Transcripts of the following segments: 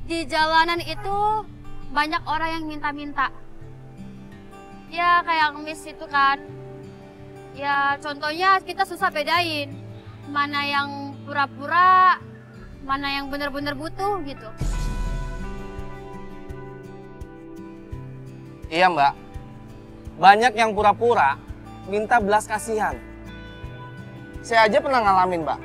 Di jalanan itu banyak orang yang minta-minta. Ya kayak ngemis itu kan. Ya contohnya kita susah bedain. Mana yang pura-pura, mana yang bener-bener butuh gitu. Iya Mbak, banyak yang pura-pura minta belas kasihan. Saya aja pernah ngalamin Mbak.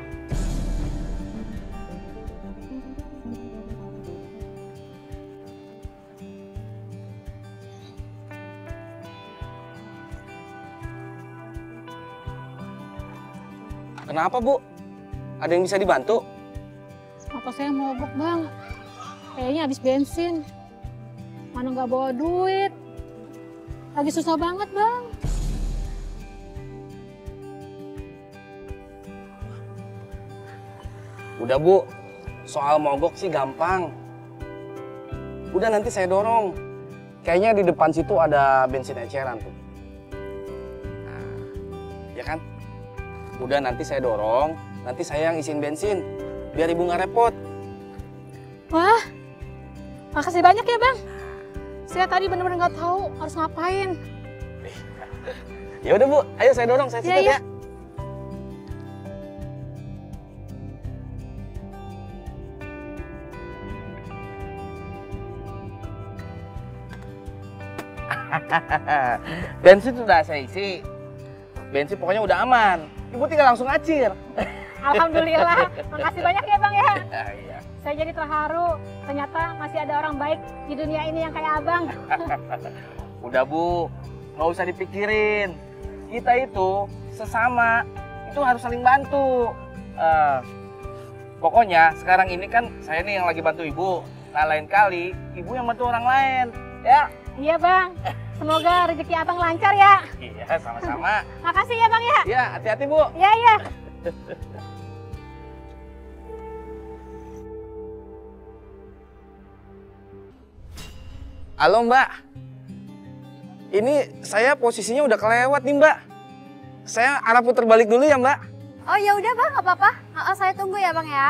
Kenapa Bu? Ada yang bisa dibantu? Motor saya mogok bang, kayaknya habis bensin. Mana nggak bawa duit, lagi susah banget bang. Udah Bu, soal mogok sih gampang. Udah nanti saya dorong. Kayaknya di depan situ ada bensin eceran tuh. Nah, ya kan? Udah nanti saya dorong, nanti saya yang isiin bensin. Biar Ibu nggak repot. Wah, makasih banyak ya bang. Saya tadi bener-bener nggak tahu harus ngapain. Ya udah Bu, ayo saya dorong, saya setir ya. Bensin sudah saya isi. Bensin pokoknya udah aman. Ibu tinggal langsung acir. Alhamdulillah, makasih banyak ya bang ya. Iya. Saya jadi terharu, ternyata masih ada orang baik di dunia ini yang kayak abang. Udah Bu, nggak usah dipikirin. Kita itu sesama, itu harus saling bantu. Pokoknya sekarang ini kan saya nih yang lagi bantu Ibu. Nah lain kali, Ibu yang bantu orang lain. Ya? Iya bang, semoga rezeki abang lancar ya. Iya, sama-sama. Makasih ya bang ya. Iya, hati-hati Bu. Iya, iya. Halo Mbak, ini saya posisinya udah kelewat nih Mbak. Saya arah putar balik dulu ya Mbak. Oh ya udah bang, nggak apa-apa. Saya tunggu ya bang ya.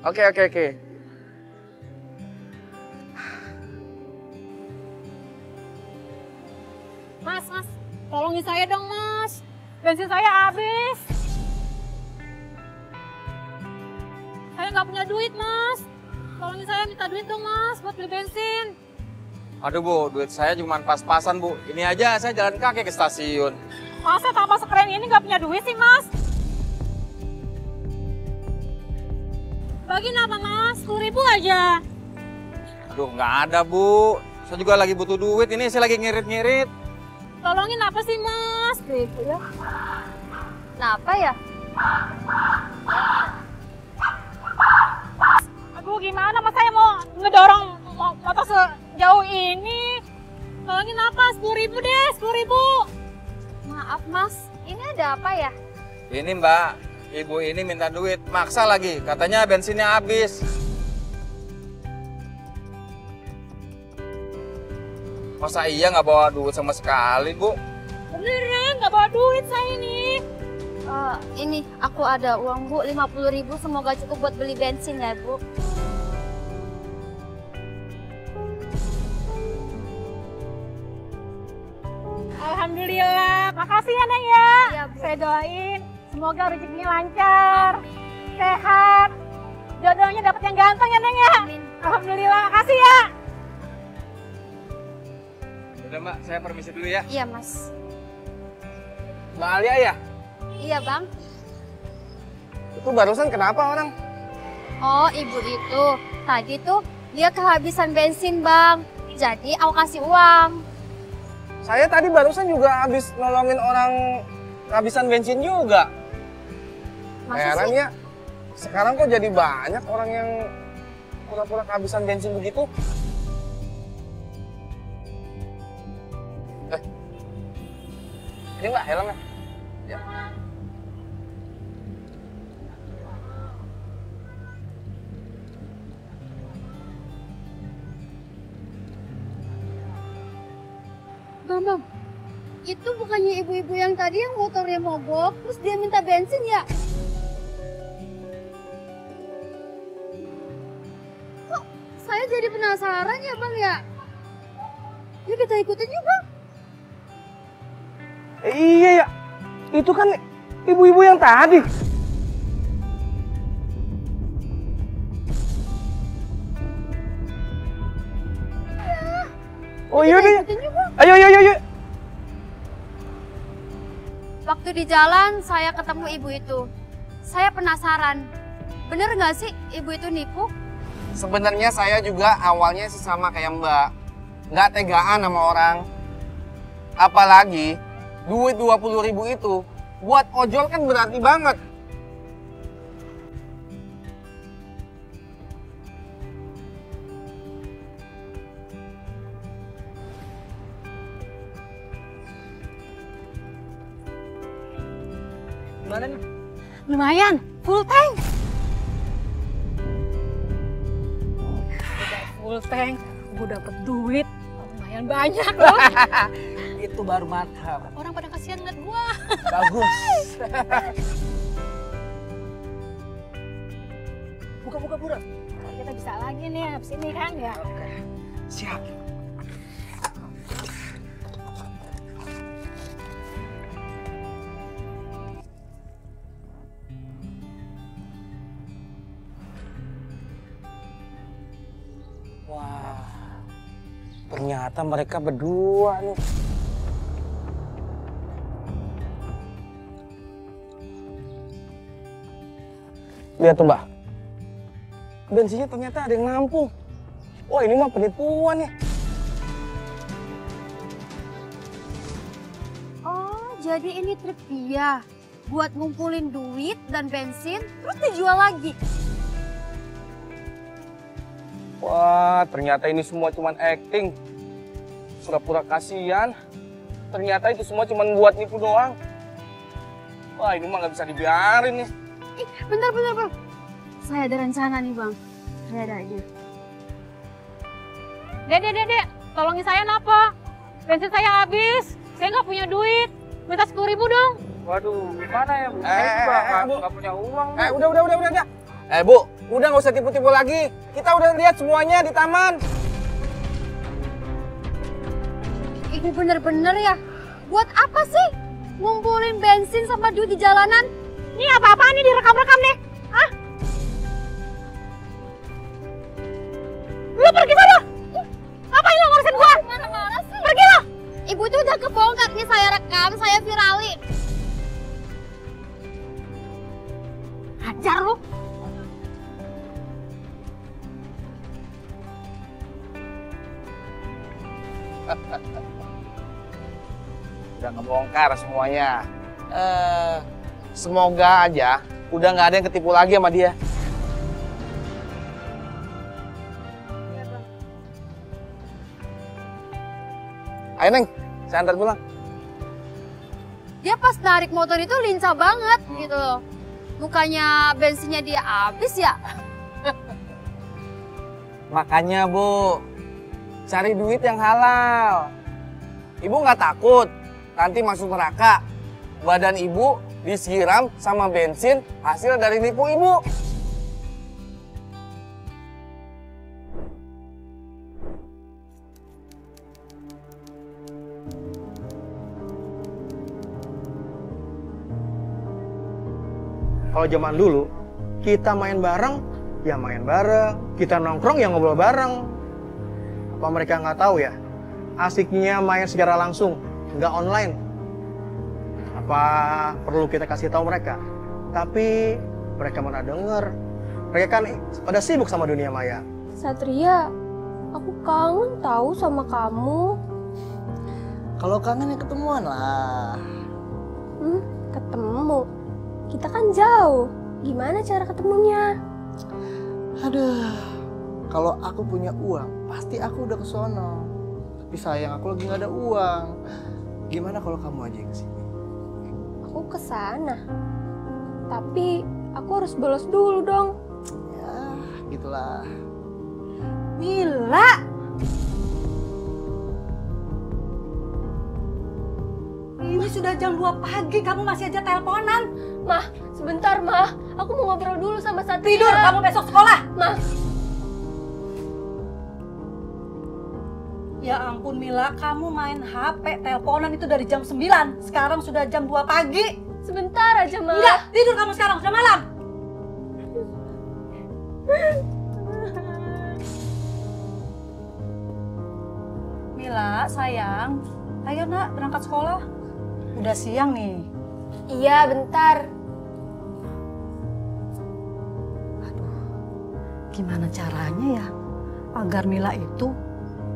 Oke. Mas, tolongin saya dong mas. Bensin saya habis. Saya nggak punya duit mas. Tolongin saya minta duit dong mas buat beli bensin. Aduh Bu, duit saya cuma pas-pasan Bu. Ini aja saya jalan kaki ke stasiun. Masa tanpa sekeren ini nggak punya duit sih mas? Bagi apa mas? 10.000 aja. Aduh nggak ada Bu. Saya juga lagi butuh duit. Ini saya lagi ngirit-ngirit. Tolongin apa sih mas? Gitu ya. Kenapa ya? Aduh gimana mas, saya mau ngedorong motor sejauh ini. Tolongin apa? 10.000 deh, 10.000. Maaf mas, ini ada apa ya? Ini Mbak, ibu ini minta duit. Maksa lagi, katanya bensinnya habis. Masa iya nggak bawa duit sama sekali Bu? Beneran nggak bawa duit saya ini. Ini aku ada uang Bu, 50.000, semoga cukup buat beli bensin ya Bu. Alhamdulillah, makasih ya Neng ya. Iya, Bu. Saya doain semoga rezekinya lancar, sehat, jodohnya dapat yang ganteng ya Neng ya. Amin. Alhamdulillah, makasih ya. Udah Mbak, saya permisi dulu ya. Iya mas. Mbak Alia ya? Iya bang. Itu barusan kenapa orang? Oh ibu itu, tadi tuh dia kehabisan bensin bang. Jadi aku kasih uang. Saya tadi barusan juga habis nolongin orang kehabisan bensin juga. Masa Heran sih? ya, sekarang kok jadi banyak orang yang pura-pura kehabisan bensin begitu. Ini Mbak helmnya. Ya. Bang, itu bukannya ibu-ibu yang tadi yang motornya mogok, terus dia minta bensin ya? Kok saya jadi jadi penasaran ya Bang ya? Yuk kita ikutin yuk Bang. Iya ya, itu kan ibu-ibu yang tadi. Oh iya deh. Ikutin yuk Bang. Ayo, ayo, ayo, ayo. Waktu di jalan saya ketemu ibu itu. Saya penasaran, bener nggak sih ibu itu nipu? Sebenarnya saya juga awalnya sih sama kayak Mbak. Nggak tegaan sama orang. Apalagi duit 20.000 itu buat ojol kan berarti banget. Gimana nih? Lumayan, full tank. Udah full tank, gue dapet duit. Lumayan banyak loh. Itu baru mantap. Orang pada kasihan ngeliat gua. Bagus. Buka pura. Kita bisa lagi nih abis ini kan ya. Siap. Wah, ternyata mereka berdua nih. Lihat tuh Mbak, bensinnya ternyata ada yang nampung. Wah ini mah penipuan ya. Oh, jadi ini trik dia buat ngumpulin duit dan bensin, terus dijual lagi. Wah ternyata ini semua cuman acting. Pura-pura kasihan. Ternyata itu semua cuman buat nipu doang. Wah ini mah nggak bisa dibiarin nih. Ih, bentar Bang. Saya ada rencana nih Bang. Saya ada ide. Dek, tolongin saya napa? Bensin saya habis, saya nggak punya duit. Minta 10.000 dong. Waduh, gimana ya Bu? Saya juga Nggak punya uang. Udah. Bu, udah nggak usah tipu-tipu lagi. Kita udah lihat semuanya di taman. Ibu bener-bener ya, buat apa sih ngumpulin bensin sama duit di jalanan? Ini apa-apaan nih direkam-rekam nih? Hah? Lu pergi sana! Ngapain lu ngurusin gua? Marah-marah sih. Pergi lo! Ibu itu udah kebongkar nih, saya rekam, saya viralin. Hajar lu! Udah ngebongkar semuanya. Semoga aja udah nggak ada yang ketipu lagi sama dia. Ayo Neng, saya antar pulang. Dia pas narik motor itu lincah banget gitu loh. Mukanya bensinnya dia habis ya. Makanya Bu, cari duit yang halal. Ibu nggak takut nanti masuk neraka. Badan ibu disiram sama bensin hasil dari nipu ibu. Kalau zaman dulu, kita main bareng, ya main bareng. Kita nongkrong, ya ngobrol bareng. Apa mereka nggak tahu ya? Asiknya main secara langsung, nggak online. Apa perlu kita kasih tahu mereka? Tapi mereka mana denger. Mereka kan pada sibuk sama dunia maya. Satria, aku kangen tahu sama kamu. Kalau kangen ya ketemuan lah. Ketemu? Kita kan jauh. Gimana cara ketemunya? Aduh, kalau aku punya uang, pasti aku udah ke sono. Tapi sayang aku lagi nggak ada uang. Gimana kalau kamu aja yang kesini? Aku ke sana. Tapi aku harus bolos dulu dong. Ya, gitulah. Mila! Ini sudah jam 2 pagi, kamu masih aja teleponan. Mah, sebentar Mah. Aku mau ngobrol dulu sama Satria. Tidur, kamu besok sekolah. Mah. Ya ampun Mila, kamu main HP, teleponan itu dari jam 9. Sekarang sudah jam 2 pagi. Sebentar aja, Ma. Enggak, tidur kamu sekarang, sudah malam. Mila, sayang. Ayo nak, berangkat sekolah. Udah siang nih. Iya, bentar. Gimana caranya ya agar Mila itu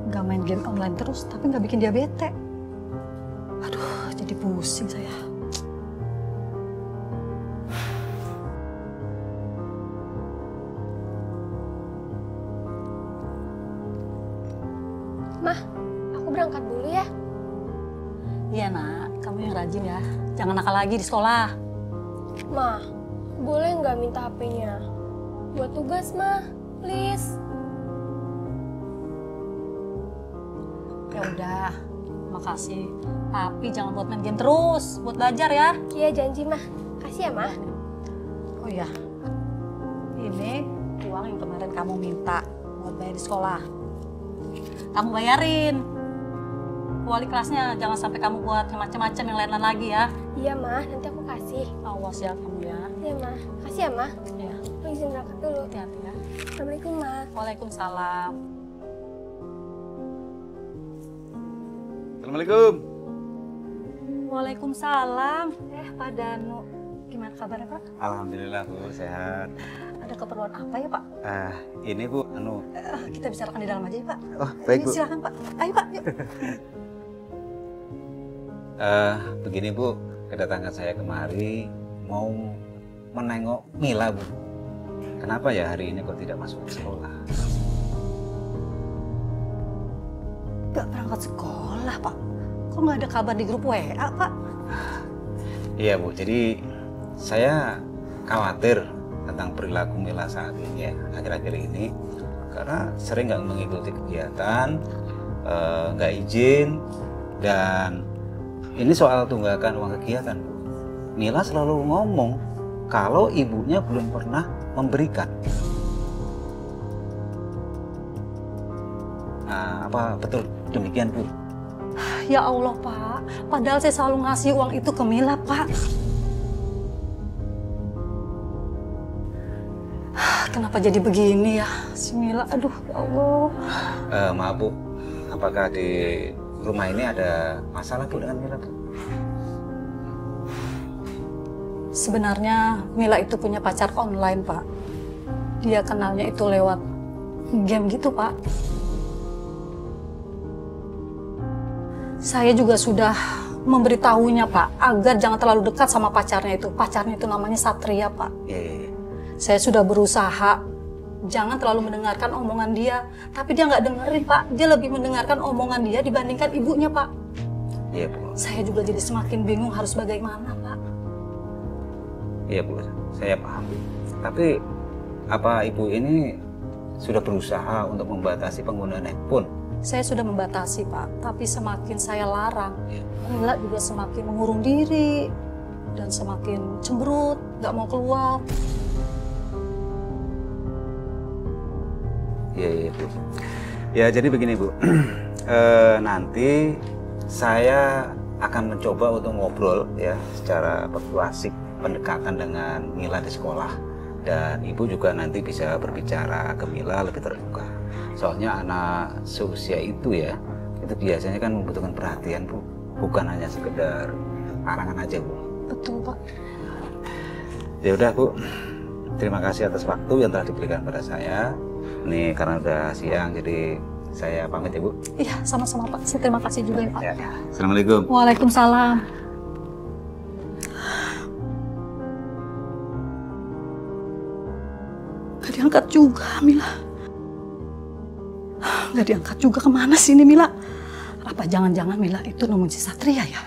nggak main game online terus tapi nggak bikin dia bete. Aduh, jadi pusing saya. Mah, aku berangkat dulu ya. Iya nak, kamu yang rajin ya. Jangan nakal lagi di sekolah. Ma, boleh nggak minta HP-nya? Buat tugas, Ma. Please. Ya udah, makasih. Tapi jangan buat main game terus, buat belajar ya. Iya, janji, Ma. Kasih ya, Ma. Oh iya, ini uang yang kemarin kamu minta buat bayar di sekolah. Kamu bayarin. Wali kelasnya jangan sampai kamu buat macam-macam yang lain-lain lagi ya. Iya, Ma. Nanti aku kasih. Awas ya kamu ya. Iya, Ma. Kasih ya, Ma. Iya. Aku izin berangkat dulu. Hati-hati ya. Assalamualaikum, Ma. Waalaikumsalam. Assalamualaikum. Waalaikumsalam. Pak Danu. Gimana kabarnya Pak? Alhamdulillah Bu, sehat. Ada keperluan apa ya Pak? Ini Bu, Kita bicarakan di dalam aja ya Pak. Oh, baik Bu. Silakan Pak. Ayo Pak, yuk. Begini Bu, kedatangan saya kemari mau menengok Mila Bu. Kenapa ya hari ini kok tidak masuk ke sekolah? Gak berangkat sekolah Pak. Kok nggak ada kabar di grup WA Pak? Iya Bu, jadi saya khawatir tentang perilaku Mila saat ini ya, akhir-akhir ini. Karena sering nggak mengikuti kegiatan, nggak izin, dan ini soal tunggakan uang kegiatan Bu. Mila selalu ngomong kalau ibunya belum pernah memberikan. Nah, apa betul demikian Bu? Ya Allah Pak, padahal saya selalu ngasih uang itu ke Mila Pak. Kenapa jadi begini ya si Mila? Aduh ya Allah. Maaf Bu, apakah di rumah ini ada masalah Bu dengan Mila Bu? Sebenarnya Mila itu punya pacar online Pak. Dia kenalnya itu lewat game gitu Pak. Saya juga sudah memberitahunya Pak, agar jangan terlalu dekat sama pacarnya itu. Pacarnya itu namanya Satria Pak. Iya. Saya sudah berusaha jangan terlalu mendengarkan omongan dia. Tapi dia nggak dengerin Pak, dia lebih mendengarkan omongan dia dibandingkan ibunya Pak. Iya Bu. Saya juga jadi semakin bingung harus bagaimana Pak. Iya Bu, saya paham. Tapi apa Ibu ini sudah berusaha untuk membatasi penggunaan handphone? Saya sudah membatasi Pak, tapi semakin saya larang, Mila juga semakin mengurung diri dan semakin cemberut, nggak mau keluar. Iya Bu. Ya jadi begini Bu, nanti saya akan mencoba untuk ngobrol ya secara persuasif pendekatan dengan Mila di sekolah, dan Ibu juga nanti bisa berbicara ke Mila lebih terbuka. Soalnya anak seusia itu ya, itu biasanya kan membutuhkan perhatian Bu, bukan hanya sekedar larangan aja Bu. Betul Pak. Ya udah Bu, terima kasih atas waktu yang telah diberikan pada saya. Ini karena udah siang, jadi saya pamit ya Bu. Iya, sama-sama Pak. Saya terima kasih juga ya Pak. Ya. Assalamualaikum. Waalaikumsalam. Gak diangkat juga Mila. Gak diangkat juga, kemana sih ini Mila? Apa jangan-jangan Mila itu nemuin si Satria ya?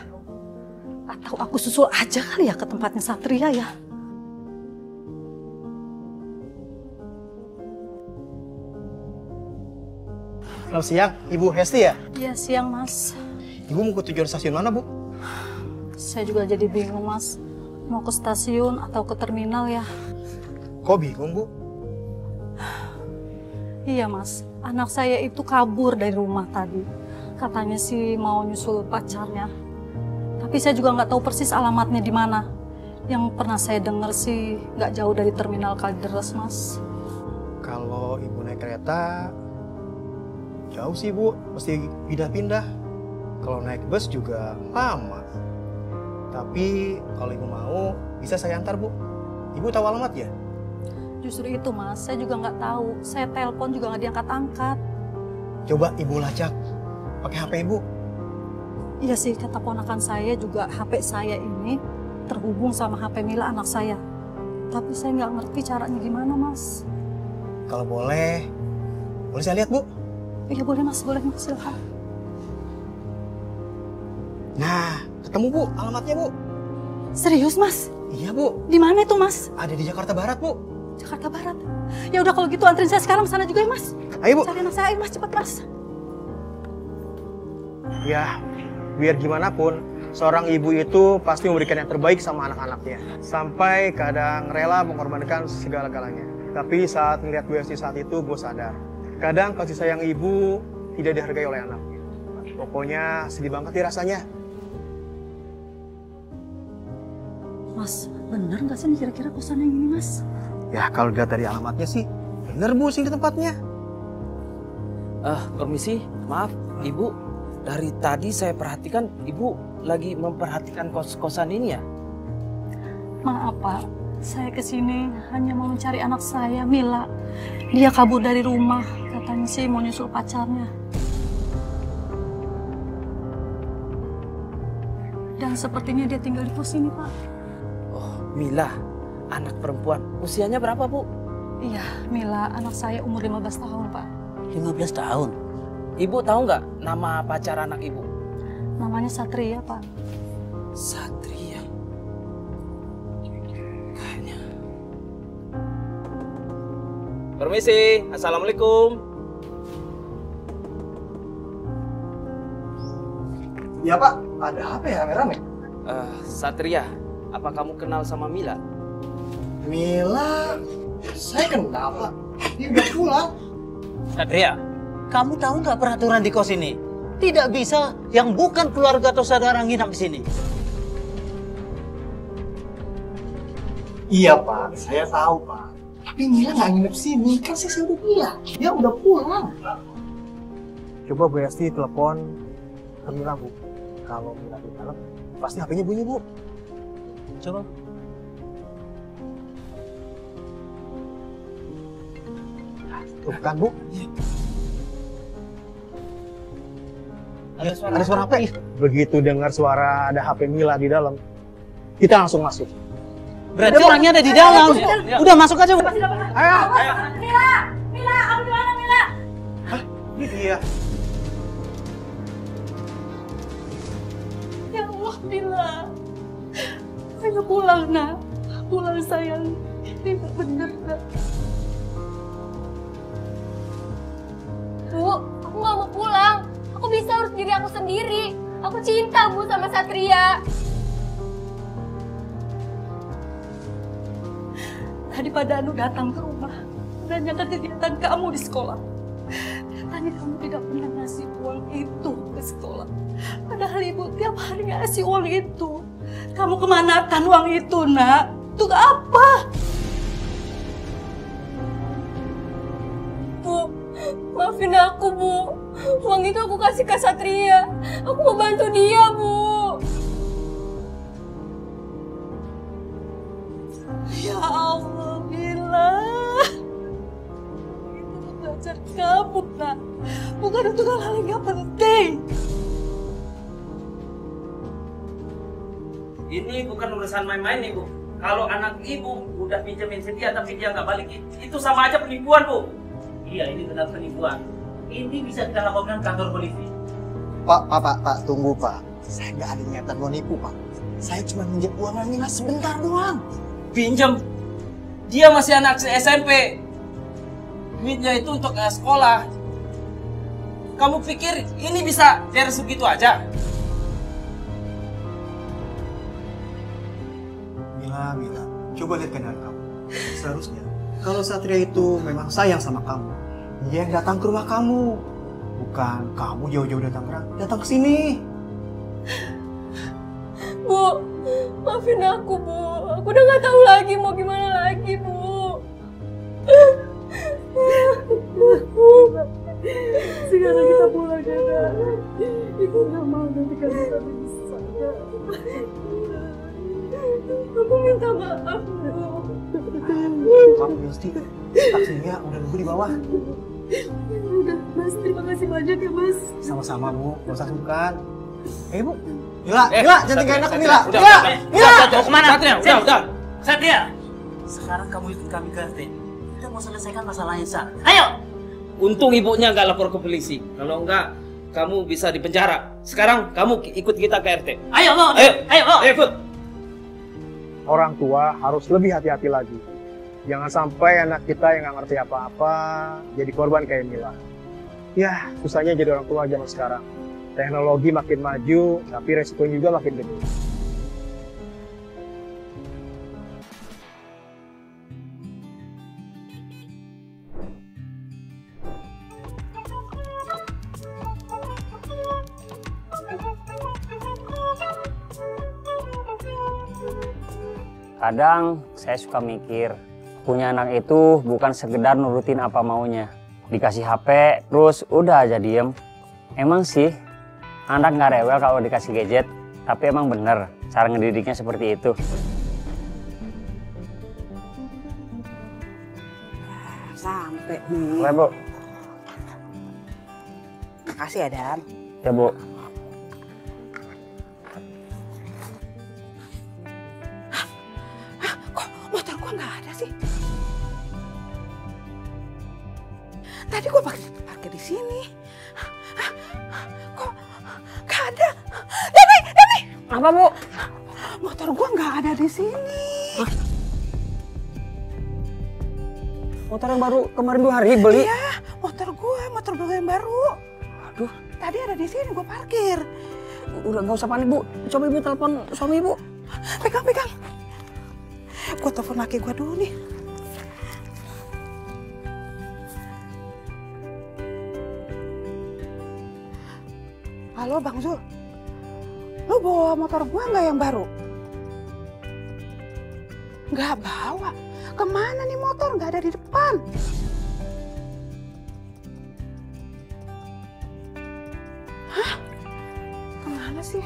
Atau aku susul aja kali ya ke tempatnya Satria ya? Selamat siang, Ibu Hesti ya? Iya siang Mas. Ibu mau ke tujuan stasiun mana Bu? Saya juga jadi bingung Mas. Mau ke stasiun atau ke terminal ya? Kok bingung Bu? Iya Mas, anak saya itu kabur dari rumah tadi. Katanya sih mau nyusul pacarnya. Tapi saya juga nggak tahu persis alamatnya di mana. Yang pernah saya dengar sih nggak jauh dari terminal Kalideres, Mas. Kalau ibu naik kereta, jauh sih bu, mesti pindah-pindah. Kalau naik bus juga lama. Tapi kalau ibu mau, bisa saya antar bu. Ibu tahu alamat ya? Justru itu Mas, saya juga nggak tahu. Saya telepon juga nggak diangkat-angkat. Coba ibu lacak pakai HP ibu. Iya sih, kata ponakan saya juga HP saya ini terhubung sama HP Mila anak saya. Tapi saya nggak ngerti caranya gimana, Mas. Kalau boleh saya lihat, Bu? Iya boleh, Mas. Boleh, Mas. Silahkan. Nah, ketemu, Bu. Alamatnya, Bu. Serius, Mas? Iya, Bu. Di mana itu, Mas? Ada di Jakarta Barat, Bu. Jakarta Barat. Ya udah kalau gitu anterin saya sekarang sana juga ya, Mas. Ayo, Bu. Cari anak saya, Mas. Cepat, Mas. Ya, biar gimana pun, seorang ibu itu pasti memberikan yang terbaik sama anak-anaknya. Sampai kadang rela mengorbankan segala-galanya. Tapi saat melihat Bu Esti saat itu, gue sadar. Kadang kasih sayang ibu tidak dihargai oleh anaknya. Pokoknya sedih banget ya rasanya. Mas, bener nggak sih kira-kira kosan yang ini, Mas? Ya, kalau dilihat dari alamatnya sih, bener Bu sini tempatnya. Permisi, maaf, Ibu. Dari tadi saya perhatikan Ibu lagi memperhatikan kos-kosan ini ya? Maaf, Pak. Saya kesini hanya mau mencari anak saya, Mila. Dia kabur dari rumah. Katanya sih mau nyusul pacarnya. Dan sepertinya dia tinggal di kos ini, Pak. Oh, Mila, anak perempuan. Usianya berapa, Bu? Iya, Mila, anak saya umur 15 tahun, Pak. 15 tahun? Ibu tahu nggak nama pacar anak Ibu? Namanya Satria, Pak. Satria. Kayaknya. Permisi, Assalamualaikum. Iya Pak, ada apa ya rame-rame? Satria, apa kamu kenal sama Mila? Mila, saya kenal Pak. Dia udah pulang. Satria, kamu tahu nggak peraturan di kos ini? Tidak bisa yang bukan keluarga atau saudara nginap di sini. Iya Pak, saya tahu Pak. Tapi Mila nggak nginep sini, kan saya udah bilang. Dia udah pulang. Coba Bu Esti telepon ke Mila, Bu. Kalau Mila di dalam, pasti HP-nya bunyi, Bu. Coba. Tuh kan, Bu? Ada suara apa? Begitu dengar suara ada HP Mila di dalam, kita langsung masuk. Berarti orangnya ada di dalam. Udah masuk aja, Bu. Ayo! Mila! Mila, kamu di mana, Mila? Hah? Ini dia. Ya Allah, Mila. Ayo pulang, nak. Pulang, sayang. Ini bener, nak. Bu, aku nggak mau pulang. Aku bisa urus diri aku sendiri. Aku cinta, Bu, sama Satria. Tadi pada Anu datang ke rumah dan nyata kegiatan kamu di sekolah. Katanya kamu tidak pernah ngasih uang itu ke sekolah. Padahal ibu tiap hari ngasih uang itu. Kamu kemanakan uang itu, nak? Untuk apa? Bu, maafin aku, Bu. Uang itu aku kasih ke Satria. Aku mau bantu dia, Bu. Ya Allah, Mila. Itu untuk belajar kamu, nak. Bukan untuk hal-hal yang gak penting. Ini bukan urusan main-main nih, Bu. Kalau anak Ibu udah pinjemin dia tapi dia nggak balik, itu sama aja penipuan, Bu. Iya, ini benar penipuan. Ini bisa kita laporkan kantor polisi. Pak, tunggu Pak. Saya nggak ada niatan mau nipu Pak. Saya cuma minjem uang Mila sebentar doang. Pinjem? Dia masih anak SMP. Duitnya itu untuk sekolah. Kamu pikir ini bisa beres begitu aja? Mila, coba lihat keadaan kamu. Seharusnya, kalau Satria itu memang sayang sama kamu, dia yang datang ke rumah kamu. Bukan kamu jauh-jauh datang ke sini. Bu, maafin aku, Bu. Aku udah nggak tahu lagi mau gimana lagi, Bu. Sekarang kita pulang ya, Nak. Ibu nggak mau nanti kan kita bisa. Aku minta maaf, Bu. Kamu mesti taksinya udah nunggu di bawah. Udah, Mas. Terima kasih banyak ya, Mas. Sama-sama, Bu. Gak usah sungkan. Bu. Mila, jangan tinggalin aku, Mila. Mila! Mau kemana? Udah. Satria! Sekarang kamu ikut kami ke RT. Kita mau selesaikan masalahnya, Sa. Ayo! Untung ibunya nggak lapor ke polisi. Kalau enggak, kamu bisa dipenjara. Sekarang kamu ikut kita ke RT. Ayo, ikut. Orang tua harus lebih hati-hati lagi. Jangan sampai anak kita yang nggak ngerti apa-apa jadi korban kayak Mila. Ya, susahnya jadi orang tua zaman sekarang. Teknologi makin maju, tapi resikonya juga makin gede. Kadang saya suka mikir, punya anak itu bukan sekedar nurutin apa maunya. Dikasih HP, terus udah aja diem. Emang sih, anak nggak rewel kalau dikasih gadget, tapi emang bener cara ngedidiknya seperti itu. Sampai nih. Boleh, Bu? Makasih ya, Dan. Ya, Bu. Motor gua nggak ada sih. Tadi gua parkir di sini. Kok nggak ada? Demi! Apa, Bu? Motor gua nggak ada di sini. Motor yang baru kemarin 2 hari beli? Iya, motor gua yang baru. Aduh. Tadi ada di sini, gua parkir. Udah nggak usah panik, Bu. Coba Ibu telepon suami Ibu. Pegang. Gua telepon laki gua dulu nih. Halo Bang Zul, lu bawa motor gua nggak yang baru? Nggak bawa. Kemana nih motor? Nggak ada di depan. Hah? Kemana sih?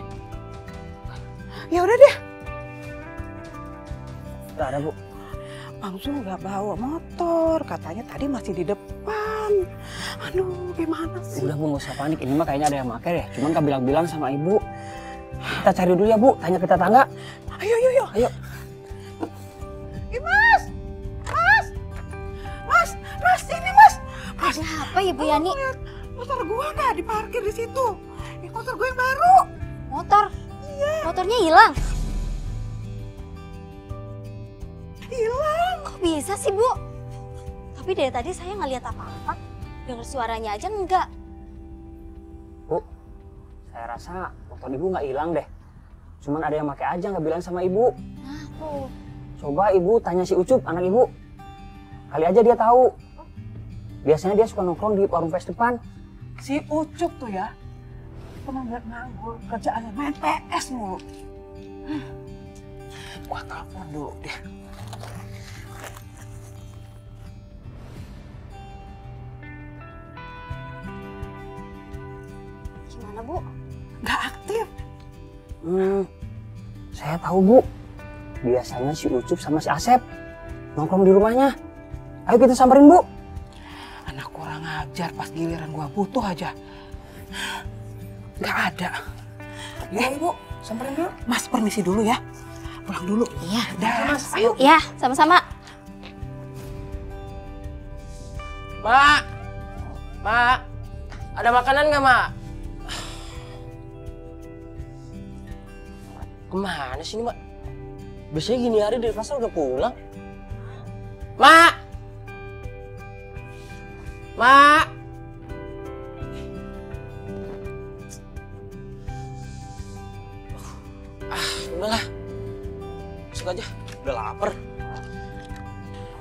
Ya udah deh. Nggak ada, Bu. Bang Zul nggak bawa motor, katanya tadi masih di depan. Aduh, gimana sih? Udah, Bu, nggak usah panik. Ini mah kayaknya ada yang pakai deh. Cuman nggak bilang-bilang sama Ibu. Kita cari dulu ya, Bu. Tanya ke tetangga. Ayo. Ayo. Mas, ini Mas. Ada apa, Ibu Yani? Motor gua nggak diparkir di situ. Ini motor gua yang baru. Motor? Iya. Motornya hilang? Hilang. Kok bisa sih, Bu? Tapi dari tadi saya nggak lihat apa-apa. Dengar suaranya aja enggak. Bu, saya rasa motor Ibu nggak hilang deh. Cuman ada yang pakai aja nggak bilang sama Ibu. Nah, tuh. Coba Ibu tanya si Ucup, anak Ibu. Kali aja dia tahu. Biasanya dia suka nongkrong di warung PS depan. Si Ucup tuh ya, cuma nganggur, kerjaannya main PS mulu. Gua telepon dulu deh. Gimana, Bu? Nggak aktif. Saya tahu, Bu. Biasanya si Ucup sama si Asep nongkrong di rumahnya. Ayo kita samperin, Bu. Anak kurang ajar, pas giliran gua butuh aja. Nggak ada. Ibu, samperin dulu. Mas, permisi dulu ya. Pulang dulu. Iya. Dah, Mas. Ayo. Iya, sama-sama. Mak, ada makanan nggak, Mak? Kemana sih ini, Mak? Biasanya gini hari dari pasar udah pulang. Mak! Udahlah. Masuk aja, udah lapar.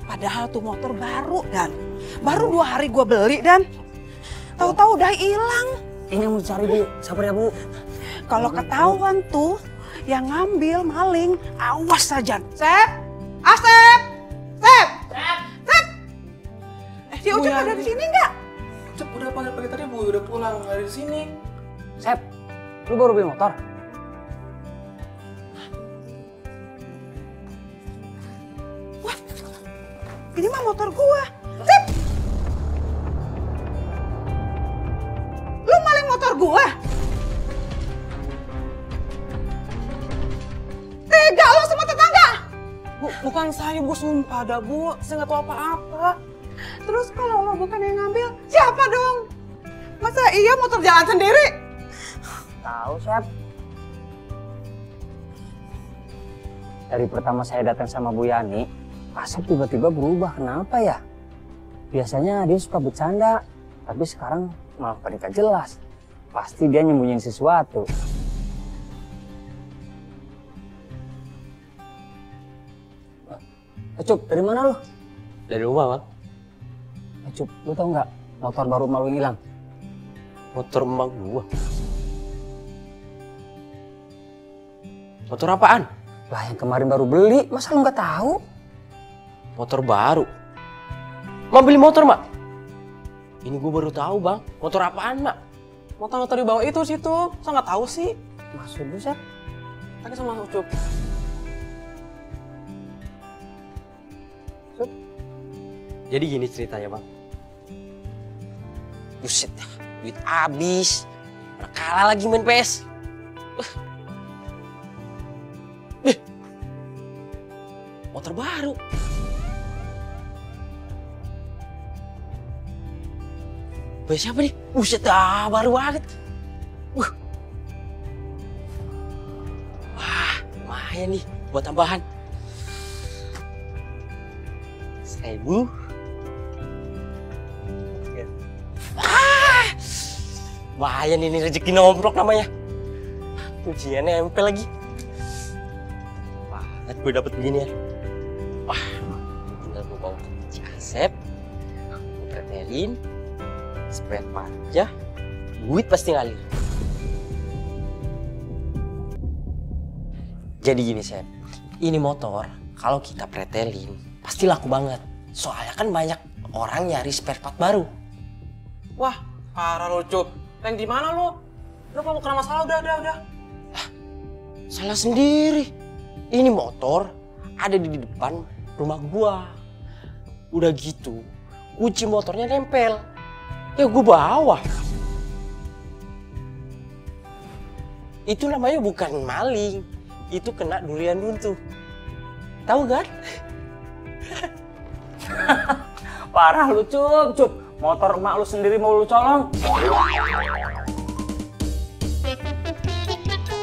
Padahal tuh motor baru, Dan. Baru 2 hari gua beli, Dan. Tahu-tahu udah hilang. Ini yang mau cari Bu, sabar ya Bu. Kalau ketahuan tuh yang ngambil maling, awas saja. Sep! Asep! Sep! Sep! Si Ucup ada di sini nggak? Ucup udah pagi-pagi tadi Bu, udah pulang dari sini. Sep, lu baru beli motor? Ini mah motor gua. Sep! Lu maling motor gua? Tega lu sama tetangga? Bu, bukan saya Bu, sumpah dah Bu. Saya nggak tahu apa-apa. Terus kalau lo bukan yang ngambil, siapa dong? Masa iya motor jalan sendiri? Tahu, Sep. Dari pertama saya datang sama Bu Yani, Asep tiba-tiba berubah. Kenapa ya? Biasanya dia suka bercanda, tapi sekarang malah pada gak jelas. Pasti dia nyembunyiin sesuatu. Cup, dari mana lu? Dari rumah, Bang. Cup, lu tau nggak motor baru malu yang hilang? Motor emak gua. Motor apaan? Lah yang kemarin baru beli, masa lu nggak tahu? Motor baru. Mak beli motor, Mak? Ini gua baru tahu, Bang. Motor apaan, Mak? Motor-motor di bawah itu situ. Saya nggak tahu sih. Maksud lu, Sep? Tanya sama Ucup. Jadi gini ceritanya, Bang. Buset dah, duit habis. Mana kalah lagi main PS. Motor baru. PS siapa nih? Buset dah, baru banget. Wah, lumayan nih buat tambahan. 1000. Lumayan ini rezeki nomplok namanya. Ujiannya nempel lagi. Wah, gue dapet begini ya. Wah, tinggal gue bawa ke Asep, gue pretelin, spare part aja, duit pasti ngalir. Jadi gini, Sep, ini motor kalau kita pretelin pasti laku banget. Soalnya kan banyak orang nyari spare part baru. Wah, parah lo, Cup. Tank di mana lo? Lo kalau kena masalah udah. Salah sendiri. Ini motor ada di depan rumah gua. Udah gitu, kunci motornya nempel. Ya gua bawa. Itu namanya bukan maling. Itu kena durian runtuh. Tahu kan? Parah lu, Cup. Motor emak lu sendiri mau lu colong.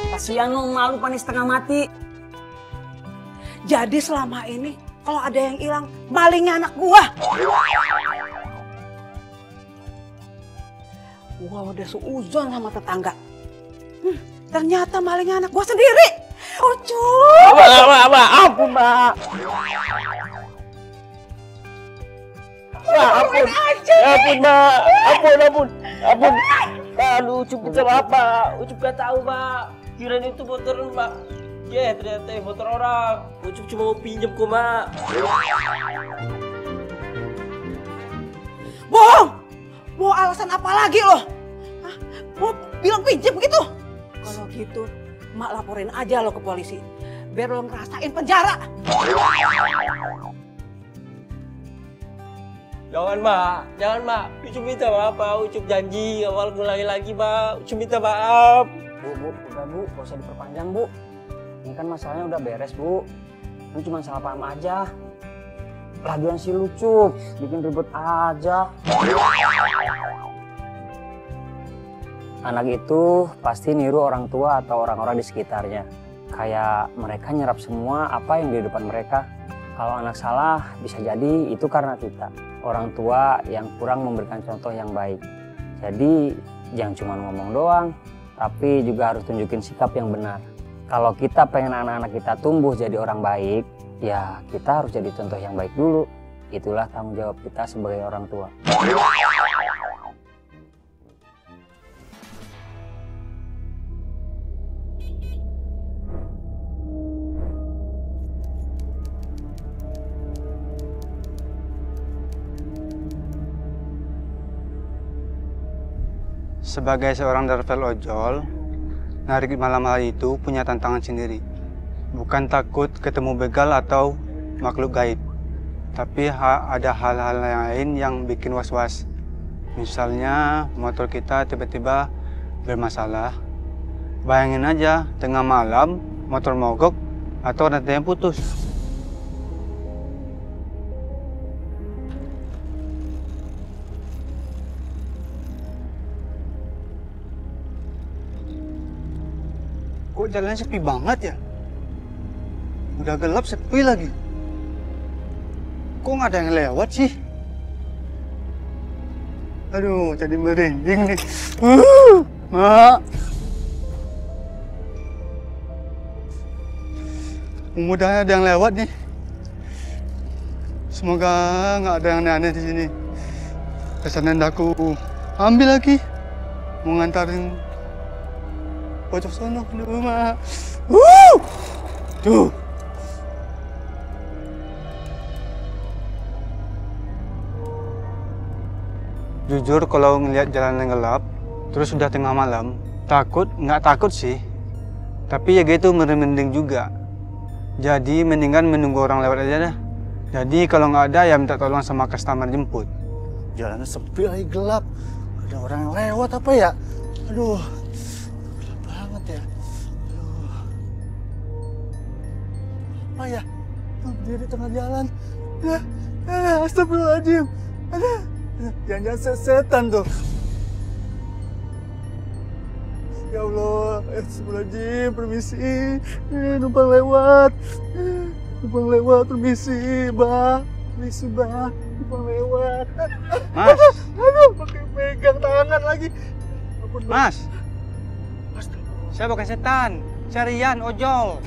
Kasihan lu, emak lu panik setengah mati. Jadi selama ini kalau ada yang hilang, malingnya anak gua. Gua udah seuzon sama tetangga. Ternyata malingnya anak gua sendiri. Ucup. Ampun, Mbak. Ampun, Mbak. Ampun. Aduh, Ucup salah apa? Ucup gak tahu, Mbak. Kirain itu motor Mbak. Ya, ternyata motor orang. Ucup cuma mau pinjam kok, Mbak. Bohong! Mau alasan apa lagi lo? Hah? Mau bilang pinjam gitu? Kalau gitu, Mak laporin aja lo ke polisi. Biar lo ngerasain penjara. Jangan, Mbak. Ucup minta maaf, Pak. Ucup janji awal ngulangi lagi, Mbak. Ucup minta maaf. Bu, udah Bu, gak usah diperpanjang, Bu. Ini kan masalahnya udah beres, Bu. Ini cuma salah paham aja. Lagian si lucu, bikin ribut aja. Anak itu pasti niru orang tua atau orang-orang di sekitarnya. Kayak mereka nyerap semua apa yang di depan mereka. Kalau anak salah, bisa jadi itu karena kita. Orang tua yang kurang memberikan contoh yang baik. Jadi jangan cuma ngomong doang, tapi juga harus tunjukin sikap yang benar. Kalau kita pengen anak-anak kita tumbuh jadi orang baik, ya kita harus jadi contoh yang baik dulu. Itulah tanggung jawab kita sebagai orang tua. sebagai seorang driver ojol, narik malam hari itu punya tantangan sendiri. Bukan takut ketemu begal atau makhluk gaib, tapi ada hal-hal lain yang bikin was-was. Misalnya motor kita tiba-tiba bermasalah. Bayangin aja, tengah malam motor mogok atau rantai yang putus. Kok jalannya sepi banget ya? Udah gelap, sepi lagi. Kok nggak ada yang lewat sih? Aduh, jadi merinding nih. Mak. Mudah-mudahan ada yang lewat nih. Semoga nggak ada yang aneh-aneh di sini. Pesanan aku ambil lagi. Mau ngantarin pojok sono ke rumah. Tuh. Jujur kalau ngelihat jalan yang gelap, terus sudah tengah malam, nggak takut sih. Tapi ya gitu merinding juga. Jadi mendingan menunggu orang lewat aja dah. Jadi kalau nggak ada ya minta tolong sama customer jemput. Jalannya sepi lagi gelap. Ada orang yang lewat apa ya? Aduh. Gelap banget ya. Aduh. Apa ya? Tuh berdiri di tengah jalan. Astagfirullahaladzim. Jangan-jangan setan tuh. Ya Allah, astagfirullahaladzim, permisi. Numpang lewat. Numpang lewat, permisi, Bang. Permisi, Bang. Numpang lewat. Mas. Aduh, pakai pegang tangan lagi. Ampun, Mas. Saya bukan setan. Saya Rian, ojol.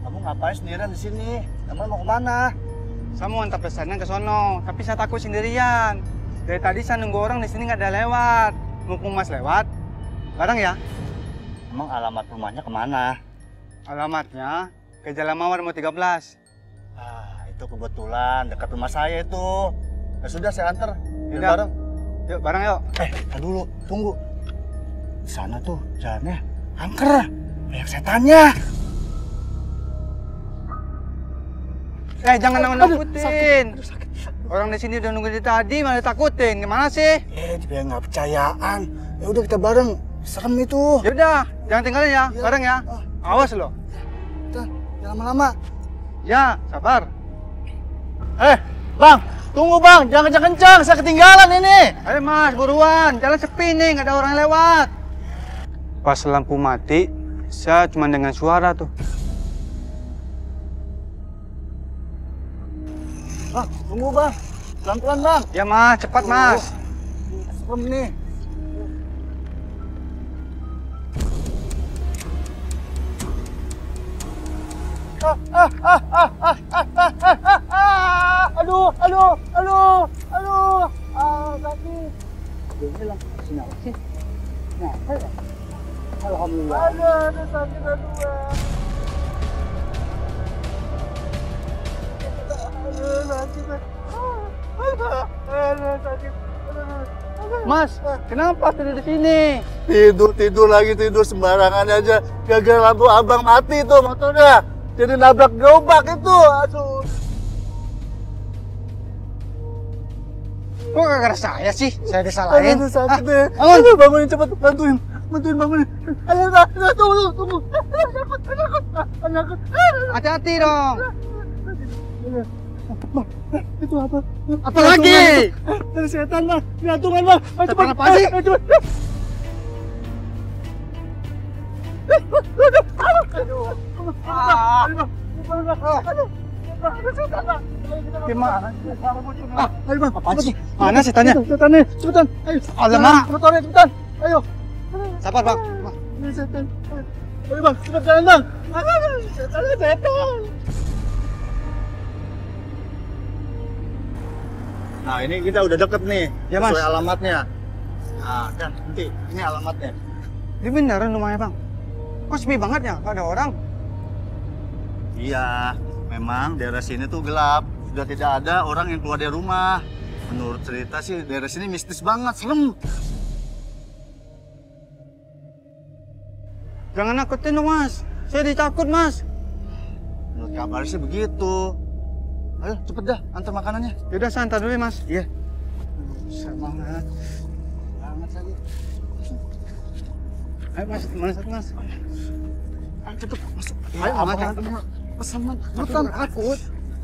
Kamu ngapain sendirian di sini? Kamu mau kemana? Saya mau antar pesanan ke sono, tapi saya takut sendirian. Dari tadi saya nunggu orang di sini nggak ada lewat. Mumpung Mas lewat, bareng ya. Emang alamat rumahnya kemana? Alamatnya ke Jalan Mawar nomor 13. Ah, itu kebetulan dekat rumah saya itu. Ya sudah, saya antar. Yuk bareng. Yuk bareng yuk. Dulu, tunggu. Di sana tuh jalannya angker, banyak setannya. Jangan nakut-nakutin. Orang di sini udah nunggu dari tadi, malah takutin. Gimana sih? Dia nggak percayaan. Ya udah kita bareng. Serem itu. Ya udah, jangan tinggalin ya, bareng ya. Awas lo. Jangan lama-lama. Ya, sabar. Bang, tunggu bang, jangan kencang-kencang, saya ketinggalan ini. Ayo Mas, buruan, jalan sepi nih, nggak ada orang lewat. Pas lampu mati, saya cuma dengan suara tuh. Tunggu bang, pelan-pelan bang. Ya Mas, cepat Mas. Serem nih. Aduh, sakit. Ini langsung sini apa sih? Nah, alhamdulillah. Aduh, sakit bang. Mas, kenapa tidur di sini? Tidur lagi, tidur sembarangan aja. Gara-gara lampu abang mati tuh motornya. Jadi nabrak gerobak itu. Aduh. Kok gara-gara saya sih? Saya disalahin. Aduh, sakit deh. Aduh, bangunin cepet, bantuin. Bangunin. Aduh, tunggu. Takut. Hati-hati dong. Itu apa? Apa lagi? Dari setan bang, gantungan bang. Setan apa sih? Gimana? Ayo bang, apaan sih? Mana setannya? Setannya, cepetan. Ayo. Alamak. Motornya cepetan. Ayo. Sabar bang. Ini setan. Ayo bang, cepet jalan bang. Setan. Nah ini kita udah deket nih, ya, Mas. sesuai alamatnya. Nah kan, nanti ini alamatnya. Ini beneran rumahnya bang? Kok sepi banget ya? Gak ada orang? Iya, memang daerah sini tuh gelap. Sudah tidak ada orang yang keluar dari rumah. Menurut cerita sih daerah sini mistis banget, serem. Jangan nakutin dong, Mas. Saya ditakut, Mas. Menurut kabar sih begitu. Ayo cepet dah, antar makanannya. Yaudah, saya antar dulu ya, Mas. Iya. Semangat. Banget lagi. Ayo, Mas. Mana satu, Mas? Ayo cepet, masuk. Ayo, makan. Pesan, cepetan. Takut.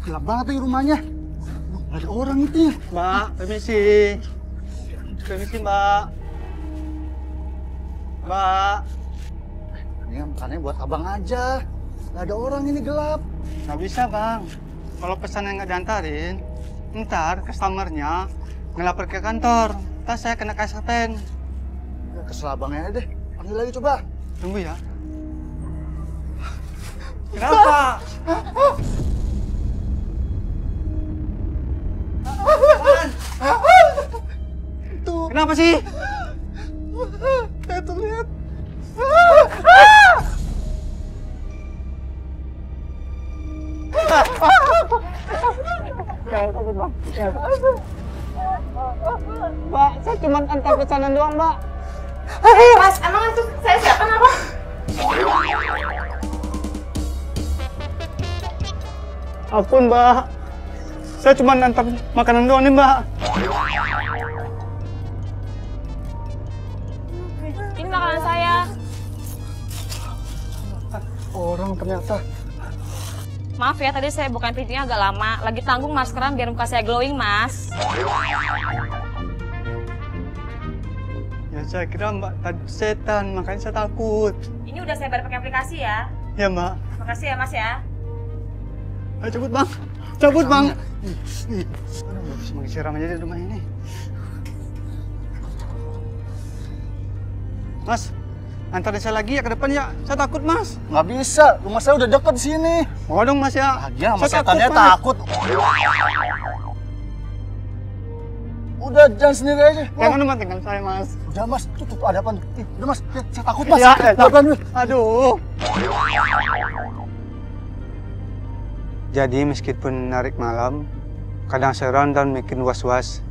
Gelap banget nih rumahnya. Ada orang itu ya. Mbak, permisi. Permisi, Mbak. Mbak. Ini makannya buat abang aja. Gak ada orang ini gelap. Nggak bisa, Bang. Kalau pesanan nggak diantarin, ntar customer-nya ngelapor ke kantor. Ntar saya kena KSPN. Kesel abangnya deh. Panggil lagi coba. Tunggu ya. Kenapa? Tuh. Kenapa sih? Tuh lihat. Mbak, saya cuma antar pesanan doang, Mbak. Mas, emang itu saya siapa apa? Ampun, Mbak. Saya cuma antar makanan doang nih, Mbak. Ini makanan saya. Orang ternyata. Maaf ya, tadi saya bukain pintunya agak lama. Lagi tanggung maskeran biar muka saya glowing, Mas. Ya, saya kira Mbak tadi setan, makanya saya takut. Ini udah saya bayar pakai aplikasi ya. Ya, Mbak. Makasih ya, Mas ya. Ayo cabut, Bang. Cabut, Bang. Aduh, nggak bisa mengisiram aja di rumah ini. Mas, antarin saya lagi ya ke depan ya. Saya takut, Mas. Nggak bisa, rumah saya udah deket sini. Mau dong, Mas ya. Lagi sama Saya setannya takut, takut. Udah, jangan sendiri aja. Jangan lupa tinggal saya, Mas. Udah, Mas. Tuh, ada apa? Udah, Mas. Ya, saya takut, Mas. Ya, Takut. Aduh. Jadi meskipun narik malam, kadang seram dan bikin was-was,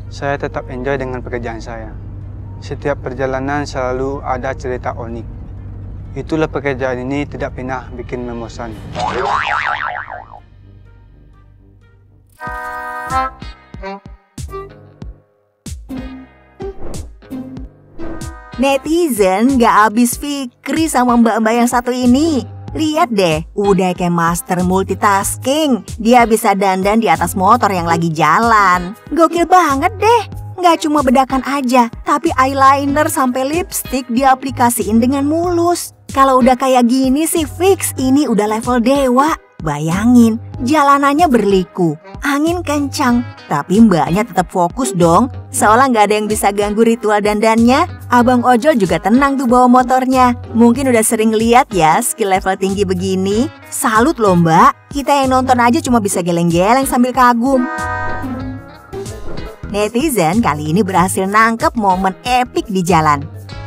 saya tetap enjoy dengan pekerjaan saya. Setiap perjalanan selalu ada cerita unik. Itulah pekerjaan ini tidak pernah bikin membosan. Netizen gak habis fikri sama mbak-mbak yang satu ini. Lihat deh, udah kayak master multitasking. Dia bisa dandan di atas motor yang lagi jalan. Gokil banget deh. Nggak cuma bedakan aja, tapi eyeliner sampai lipstick diaplikasiin dengan mulus. Kalau udah kayak gini sih fix ini udah level dewa. Bayangin, jalanannya berliku, angin kencang, tapi mbaknya tetap fokus dong. Seolah nggak ada yang bisa ganggu ritual dandannya. Abang ojol juga tenang tuh bawa motornya. Mungkin udah sering lihat ya skill level tinggi begini. Salut loh mbak, kita yang nonton aja cuma bisa geleng-geleng sambil kagum. Netizen kali ini berhasil nangkep momen epik di jalan.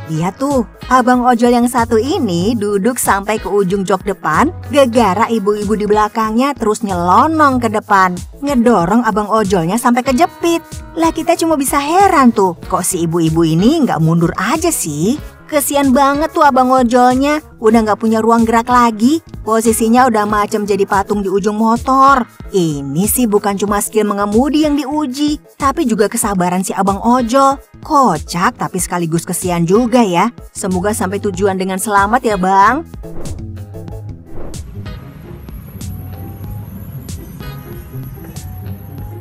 Lihat tuh, abang ojol yang satu ini duduk sampai ke ujung jok depan, gegara ibu-ibu di belakangnya terus nyelonong ke depan, ngedorong abang ojolnya sampai kejepit. Lah kita cuma bisa heran tuh, kok si ibu-ibu ini nggak mundur aja sih? Kesian banget tuh abang ojolnya, udah nggak punya ruang gerak lagi. Posisinya udah macam jadi patung di ujung motor. Ini sih bukan cuma skill mengemudi yang diuji, tapi juga kesabaran si abang ojol. Kocak tapi sekaligus kesian juga ya. Semoga sampai tujuan dengan selamat ya bang.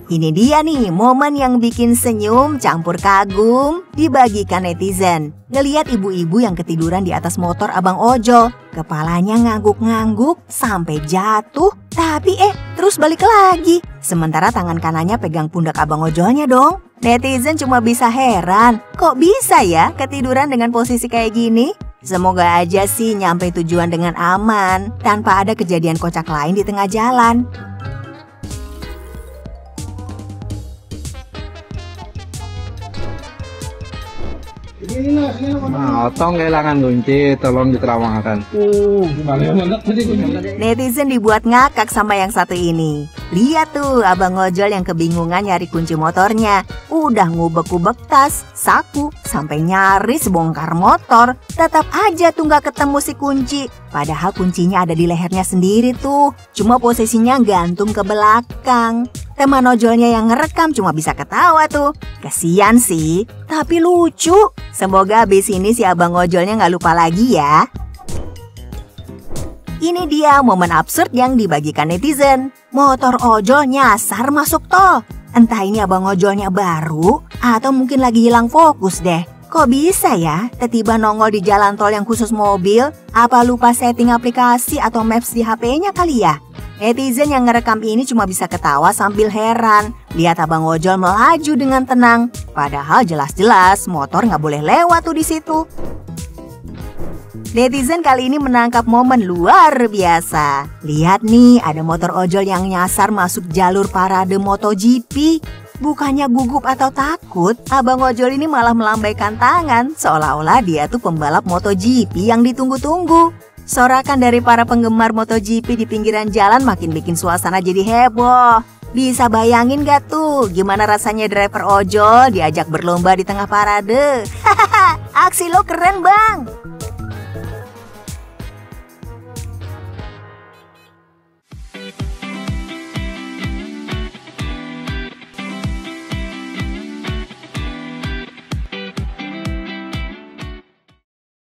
Ini dia nih momen yang bikin senyum campur kagum dibagikan netizen. Ngeliat ibu-ibu yang ketiduran di atas motor abang ojol. Kepalanya ngangguk-ngangguk sampai jatuh. Tapi terus balik lagi. Sementara tangan kanannya pegang pundak abang ojolnya dong. Netizen cuma bisa heran. Kok bisa ya ketiduran dengan posisi kayak gini? Semoga aja sih nyampe tujuan dengan aman. Tanpa ada kejadian kocak lain di tengah jalan. Nah, otong kehilangan kunci, tolong diterawakan. Netizen dibuat ngakak sama yang satu ini. Lihat tuh abang ojol yang kebingungan nyari kunci motornya. Udah ngubek-ubek tas, saku, sampai nyaris bongkar motor. Tetap aja tuh nggak ketemu si kunci. Padahal kuncinya ada di lehernya sendiri tuh. Cuma posisinya gantung ke belakang. Teman ojolnya yang ngerekam cuma bisa ketawa tuh. Kesian sih, tapi lucu. Semoga abis ini si abang ojolnya nggak lupa lagi ya. Ini dia momen absurd yang dibagikan netizen. Motor ojol nyasar masuk tol. Entah ini abang ojolnya baru atau mungkin lagi hilang fokus deh. Kok bisa ya tiba-tiba nongol di jalan tol yang khusus mobil? Apa lupa setting aplikasi atau maps di HP-nya kali ya? Netizen yang ngerekam ini cuma bisa ketawa sambil heran. Lihat abang ojol melaju dengan tenang. Padahal jelas-jelas motor nggak boleh lewat tuh di situ. Netizen kali ini menangkap momen luar biasa. Lihat nih, ada motor ojol yang nyasar masuk jalur parade MotoGP. Bukannya gugup atau takut, abang ojol ini malah melambaikan tangan seolah-olah dia tuh pembalap MotoGP yang ditunggu-tunggu. Sorakan dari para penggemar MotoGP di pinggiran jalan makin bikin suasana jadi heboh. Bisa bayangin gak tuh gimana rasanya driver ojol diajak berlomba di tengah parade? Hahaha, aksi lo keren bang!